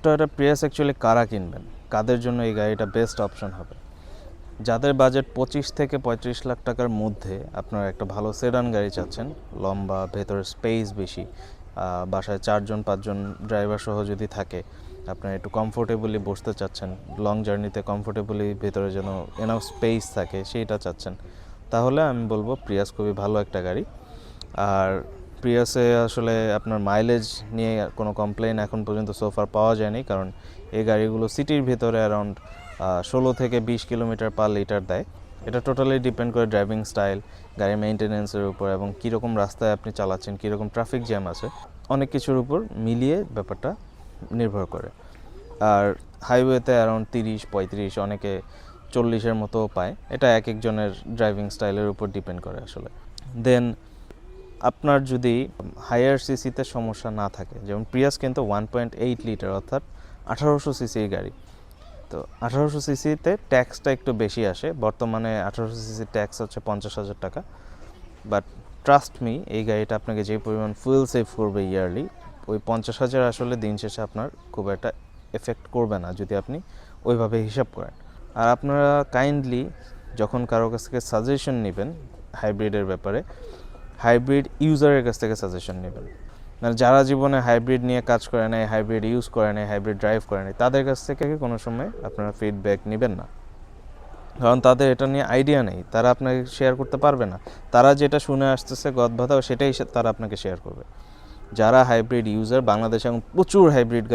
Toyota Prius actually কারা কিনবেন, কাদের জন্য এই গাড়িটা বেস্ট অপশন হবে? যাদের বাজেট 25 থেকে 35 লাখ টাকার মধ্যে আপনারা একটা ভালো সেডান গাড়ি চাচ্ছেন, লম্বা, ভেতরে স্পেস বেশি, বাসায় 4-5 ড্রাইভার সহ যদি থাকে, আপনারা একটু কমফোর্টেবলি বসতে চাচ্ছেন, লং জার্নিতে কমফোর্টেবলি ভেতরে যেন এনাফ স্পেস থাকে সেইটা চাচ্ছেন, তাহলে আমি বলবো প্রিয়াস খুবই ভালো একটা গাড়ি। আর প্রিয়াসে আসলে আপনার মাইলেজ নিয়ে কোনো কমপ্লেন এখন পর্যন্ত সোফার পাওয়া যায়নি, কারণ এই গাড়িগুলো সিটির ভেতরে অ্যারাউন্ড 16 থেকে 20 কিলোমিটার পার লিটার দেয়। এটা টোটালি ডিপেন্ড করে ড্রাইভিং স্টাইল, গাড়ির মেইনটেনেন্সের উপর এবং কীরকম রাস্তায় আপনি চালাচ্ছেন, কীরকম ট্রাফিক জ্যাম আছে, অনেক কিছুর উপর মিলিয়ে ব্যাপারটা নির্ভর করে। আর হাইওয়েতে অ্যারাউন্ড 30-35, অনেকে 40-এর মতো পায়। এটা এক একজনের ড্রাইভিং স্টাইলের উপর ডিপেন্ড করে আসলে। দেন আপনার যদি হায়ার সিসিতে সমস্যা না থাকে, যেমন প্রিয়াস কিন্তু 1.8 লিটার অর্থাৎ 1800 সিসির গাড়ি। তো 1800 সিসিতে ট্যাক্সটা একটু বেশি আসে, বর্তমানে 1800 সিসির ট্যাক্স হচ্ছে 50,000 টাকা। বাট ট্রাস্ট মি, এই গাড়িটা আপনাকে যে পরিমাণ ফুয়েল সেভ করবে ইয়ারলি, ওই 50,000 আসলে দিন শেষে আপনার খুব একটা এফেক্ট করবে না যদি আপনি ওইভাবে হিসাব করেন। আর আপনারা কাইন্ডলি যখন কারো কাছ থেকে সাজেশন নেবেন হাইব্রিডের ব্যাপারে, হাইব্রিড ইউজারের কাছ থেকে সাজেশন নেবেন। মানে যারা জীবনে হাইব্রিড নিয়ে কাজ করে নাই, হাইব্রিড ইউজ করে নাই, হাইব্রিড ড্রাইভ করে নাই, তাদের কাছ থেকে কোনো সময় আপনারা ফিডব্যাক নেবেন না, কারণ তাদের এটা নিয়ে আইডিয়া নেই, তারা আপনাকে শেয়ার করতে পারবে না। তারা যেটা শুনে আসতেছে গদবাধা, সেটাই তারা আপনাকে শেয়ার করবে। যারা হাইব্রিড ইউজার, বাংলাদেশে এখন প্রচুর হাইব্রিড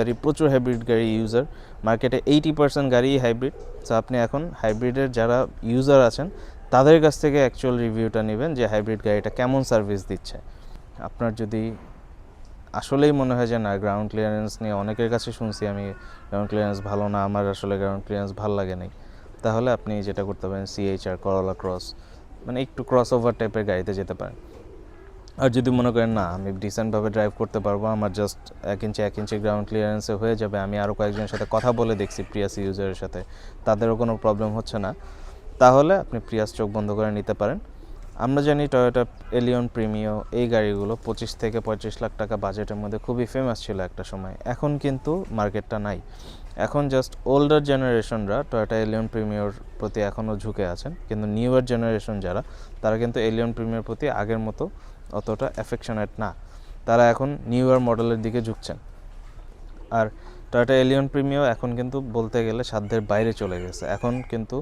গাড়ি ইউজার, মার্কেটে 80% গাড়ি হাইব্রিড। সো আপনি এখন হাইব্রিডের যারা ইউজার আছেন তাদের কাছ থেকে অ্যাকচুয়াল রিভিউটা নেবেন যে হাইব্রিড গাড়িটা কেমন সার্ভিস দিচ্ছে। আপনার যদি আসলেই মনে হয় যে না, গ্রাউন্ড ক্লিয়ারেন্স নিয়ে অনেকের কাছে শুনছি আমি গ্রাউন্ড ক্লিয়ারেন্স ভালো না, আমার আসলে গ্রাউন্ড ক্লিয়ারেন্স ভালো লাগে নাই, তাহলে আপনি যেটা করতে পারেন CHR, করোলা ক্রস, মানে একটু ক্রস ওভার টাইপের গাড়িতে যেতে পারেন। আর যদি মনে করেন না, আমি ডিসেন্টভাবে ড্রাইভ করতে পারবো, আমার জাস্ট 1 ইঞ্চি গ্রাউন্ড ক্লিয়ারেন্সে হয়ে যাবে, আমি আরও কয়েকজনের সাথে কথা বলে দেখছি প্রিয়াস ইউজারের সাথে, তাদেরও কোনো প্রবলেম হচ্ছে না, তাহলে আপনি প্রিয়াস চোখ বন্ধ করে নিতে পারেন। আমরা জানি টয়োটা এলিয়ন প্রিমিও এই গাড়িগুলো 25 থেকে 35 লাখ টাকা বাজেটের মধ্যে খুবই ফেমাস ছিল একটা সময়, এখন কিন্তু মার্কেটটা নাই। এখন জাস্ট ওল্ডার জেনারেশনরা টয়োটা এলিয়ন প্রিমিওর প্রতি এখনও ঝুঁকে আছেন, কিন্তু নিউয়ার জেনারেশন যারা, তারা কিন্তু এলিয়ন প্রিমিওর প্রতি আগের মতো অতটা অ্যাফেকশনেট না, তারা এখন নিউয়ার মডেলের দিকে ঝুঁকছেন। আর টয়োটা এলিয়ন প্রিমিও এখন কিন্তু বলতে গেলে সাধ্যের বাইরে চলে গেছে। এখন কিন্তু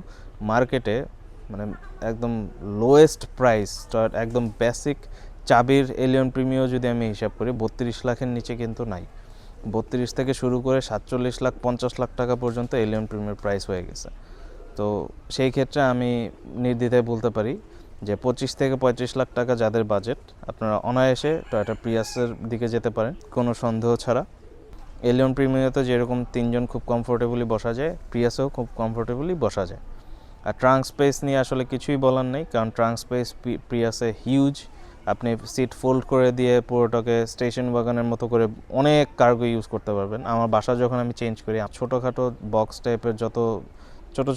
মার্কেটে মানে একদম লোয়েস্ট প্রাইস, একদম বেসিক চাবির এলিয়ন প্রিমিও যদি আমি হিসাব করি 32 লাখের নিচে কিন্তু নাই। 32 থেকে শুরু করে 47 লাখ 50 লাখ টাকা পর্যন্ত এলিয়ন প্রিমিয়ার প্রাইস হয়ে গেছে। তো সেই ক্ষেত্রে আমি নির্দ্বিধায় বলতে পারি যে 25 থেকে 35 লাখ টাকা যাদের বাজেট, আপনারা অনায়াসে টয়োটা প্রিয়াসের দিকে যেতে পারেন কোনো সন্দেহ ছাড়া। এলিয়ন প্রিমিয়াতে যেরকম 3 জন খুব কমফোর্টেবলি বসা যায়, প্রিয়াসেও খুব কমফোর্টেবলি বসা যায়। আর ট্রাঙ্ক স্পেস নিয়ে আসলে কিছুই বলার নেই, কারণ ট্রাঙ্ক স্পেস প্রিয়াসে হিউজ। আপনি সিট ফোল্ড করে দিয়ে পুরোটাকে স্টেশন ওয়াগনের মতো করে অনেক কার্গো ইউজ করতে পারবেন। আমার বাসা যখন আমি চেঞ্জ করি, ছোটোখাটো বক্স টাইপের যত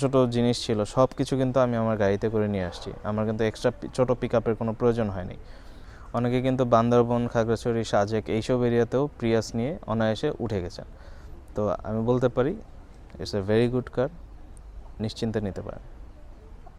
ছোট জিনিস ছিল সব কিছু কিন্তু আমি আমার গাড়িতে করে নিয়ে আসছি, আমার কিন্তু এক্সট্রা ছোটো পিক আপের কোনো প্রয়োজন হয়নি। অনেকে কিন্তু বান্দরবন, খাগড়াছড়ি, সাজেক এইসব এরিয়াতেও প্রিয়াস নিয়ে অনায়াসে উঠে গেছেন। তো আমি বলতে পারি ইটস এ ভেরি গুড কার, নিশ্চিন্তে নিতে পারেন।